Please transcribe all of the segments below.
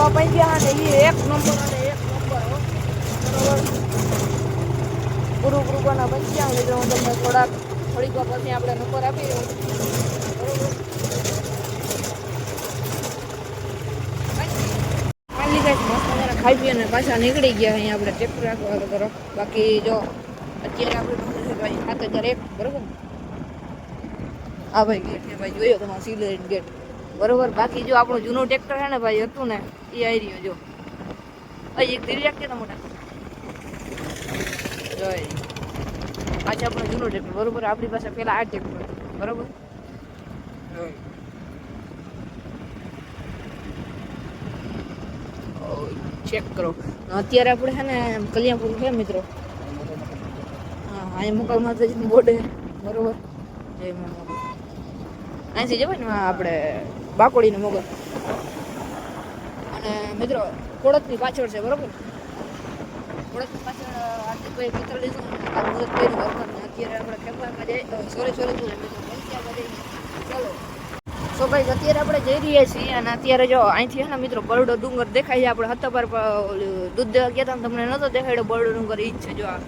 નવા પંજા ને એ એક નંબર અને એક નંબર હો. બરોબર ગુરુકૃપાના પંચ્યા લીધે હું તમને થોડીક વાર પછી આપણે નંબર આપી દઉં. બરોબર ખાલી કઈ મસ્ત મજાના ખાઈ પીએ ને પાછા નીકળી ગયા અહીંયા આપણે ટ્રેક્ટર રાખવા તરફ. બાકી જો અત્યારે આપણે પાસે છે ભાઈ 7001 બરોબર. હા ભાઈ ગેટ છે ભાઈ, જોયો તમારે સિલેટ ગેટ બરોબર. બાકી જો આપણું જૂનું ટ્રેક્ટર છે ને ભાઈ હતું ને એ આવી રહ્યો જો ભાઈ. એક ધીરે રાખીએ તો મોટા જોઈ આજે આપણું જૂનું ટ્રેક્ટર બરોબર. આપણી પાસે પેલા આ ટ્રેક્ટર બરોબર ચેક કરો. અત્યારે આપણે છે ને કલ્યાણપુર છે મિત્રો. હા અહીંયા મોકલ માતાજી બોર્ડ બરોબર. અહીંથી જવાય ને આપણે બાકોડીને મોગલ. અને મિત્રો કોળતની પાછળ છે બરોબર. કોળતની પાછળ હાર્દિકભાઈ પિત્તર લીધું મદદ કર્યું બરોબર. અત્યારે આપણે ખેપામાં જઈએ સોરી ચલો. સો ભાઈ અત્યારે આપણે જઈ રહ્યા છીએ અને અત્યારે જો અહીંથી છે ને મિત્રો બરડો ડુંગર દેખાય છે. આપણે હતા પર દૂધ દેવા ગયા હતા ને તમને નહોતો દેખાડ્યો બરડો ડુંગર ઈ જ છે જો આ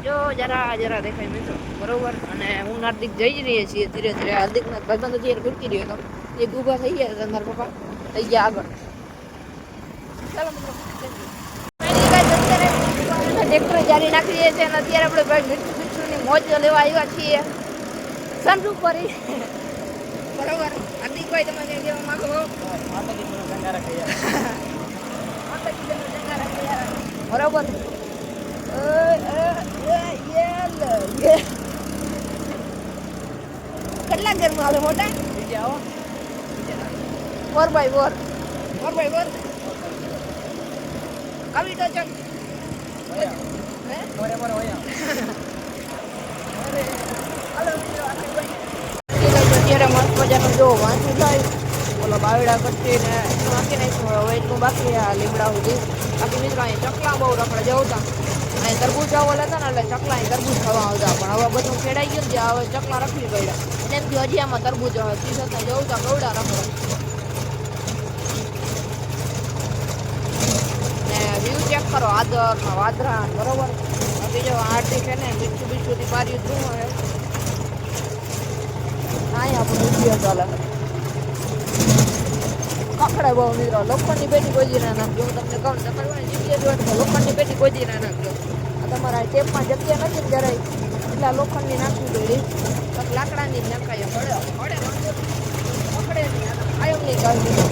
જો જરા દેખાય મિત્રો બરોબર. અને હું હાર્દિક જઈ રહીએ છીએ ધીરે ધીરે. હાર્દિકના ભાઈબંધ અત્યારે ભૂટકી રહ્યો હતો એ ઊભા થઈ ગયા હતા. મારા પપ્પા થઈ ગયા આગળ. ચાલો મિત્રો ટ્રેક્ટર જારી નાખી દઈએ છીએ અને અત્યારે આપણે ભાઈ મીઠું મોજ લેવા આવ્યા છીએ સનરૂફ પર બરોબર. હાર્દિકભાઈ તમે કઈ કહેવા માંગો? બરોબર કેટલા ઘરમાં આવે મોટા 4x4 કવિ તો ચક અત્યારે મસ્ત મજાનું જો વાંચું થાય બોલો બાવડા કચ્ચીને વાંચી નાખ્યું. હવે એટલું બાકી આ લીમડા સુધી. બાકી મિત્રો અહીં ચકલા બહુ રખડે જવું હતા. અહીં તરબૂચ આવેલા હતા ને એટલે ચકલા અહીં તરબૂચ ખાવા આવતા. પણ હવે બધું ખેડાઈ ગયું ને હવે ચકલા રખડી પડ્યા. અને એમથી હજી આમાં તરબૂચ ટી શર્ટને જવું હતા ગવડા રખડે. ને વ્યૂ ચેક કરો આદરના વાદરા બરોબર. બાકી જો આરતી છે ને બીજું પાર્યું શું હોય અહીંયા આપણું વિડીયો ચાલે. કકડે બહુ મિત્રો. લોખંડની પેટી કોઈ ના નાખજો. હું તમને કહું તમારે જગ્યા જોવે તો લોખંડની પેટી કોઈ ના નાખજો. તમારા ટેપમાં જગ્યા નથી ને જરાય એટલે લોખંડની નાખવી જોઈએ. લાકડાની જ નાખાય પડે પકડે નહીં કાયમની કાઢી.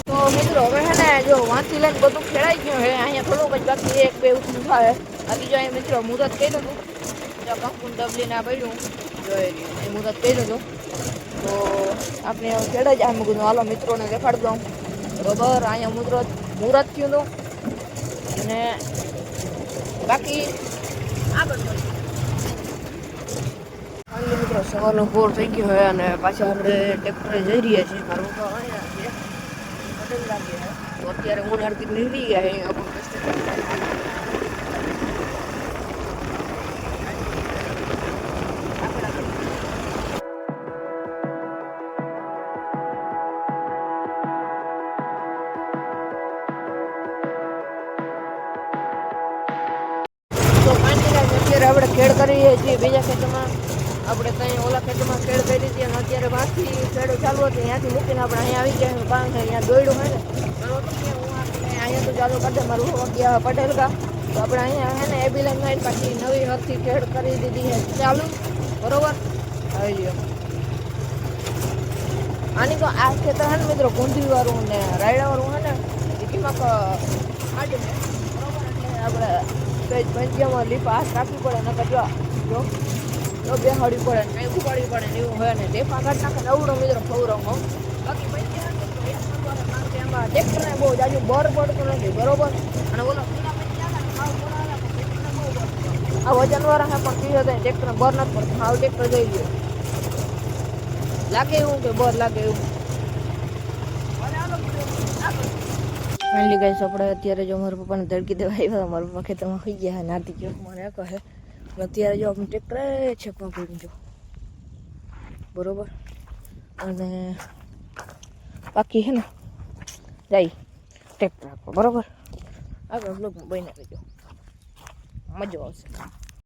તો મિત્રો હવે છે ને જો વાંચી લઈને બધું ખેડાઈ ગયું છે. અહીંયા થોડુંક જ બાકી 1-2 ઉઠું થાય. બાકી જો અહીંયા મિત્રો મુહૂર્ત કહી દઉં જો કંકુન ડબલી ના પડ્યું જોઈ એ મુહૂર્ત કહી દઉં તો આપણે ખેડા જ આમ કીધું હાલો મિત્રોને દેખાડ દઉં બરોબર. અહીંયા મુહૂર્ત થયું હતું અને બાકી આગળ મિત્રો સવારનો 4 થઈ ગયો હોય અને પાછા આપણે ટ્રેક્ટરે જઈ રહ્યા છીએ. મારું તો અહીંયા છે પટેલ લાગે તો અત્યારે હું હાર્દિક નીકળી ગયા છે આપણે ખેડ કરીએ છીએ બીજા ખેતરમાં. આપણે ત્યાં ઓલા ખેતરમાં ખેડ કરી હતી અને અત્યારે વાંથી ખેડો ચાલુ હતી ત્યાંથી મૂકીને આપણે અહીંયા આવી ગયા. કારણ કે અહીંયા દોયડું હોય ને બરોબર. હું અહીંયા તો ચાલુ કરી દે મારું ગયા પટેલ કા તો આપણે અહીંયા હે ને એબી લાઈન મારી પાછી નવી હરથી ખેડ કરી દીધી છે ચાલુ બરોબર. આવી ગયો આની તો આ ખેતર હે ને મિત્રો ગુંદીવાળું ને રાયડાવાળું હે ને એ કિંમત આડે બરોબર. એટલે આપણે પંચામાં લીપ હાથ રાખવી પડે નકર જો બેહાડવી પડે ને કંઈ ઉપાડવી પડે ને એવું હોય ને ટેપા કાઢ નાખે નવડો મિત્રો ખવડાવો. બાકી પંચા એમાં ટ્રેક્ટરને બહુ જાજુ બર પડતું નથી બરોબર. અને ઓલો આ વજનવાળા હે પણ કીધું હતા ટ્રેક્ટરને બર નથી પડતું. હાવ ટ્રેક્ટર જઈ ગયું લાગે એવું કે બર લાગે એવું. ફાઇનલી ગાઈસ આપણે અત્યારે જો મારા પપ્પાને ધડકી દેવા આવ્યા. મારા પપ્પા ખેતરમાં ખાઈ ગયા નાતી ગયો મને કહે અત્યારે જો આપણે ટ્રેક્ટર છે પકડી જો બરોબર. અને બાકી હે ને જાય ટેપ રાખો બરાબર આગળ બ્લોગમાં બન્યા રહેજો મજા આવશે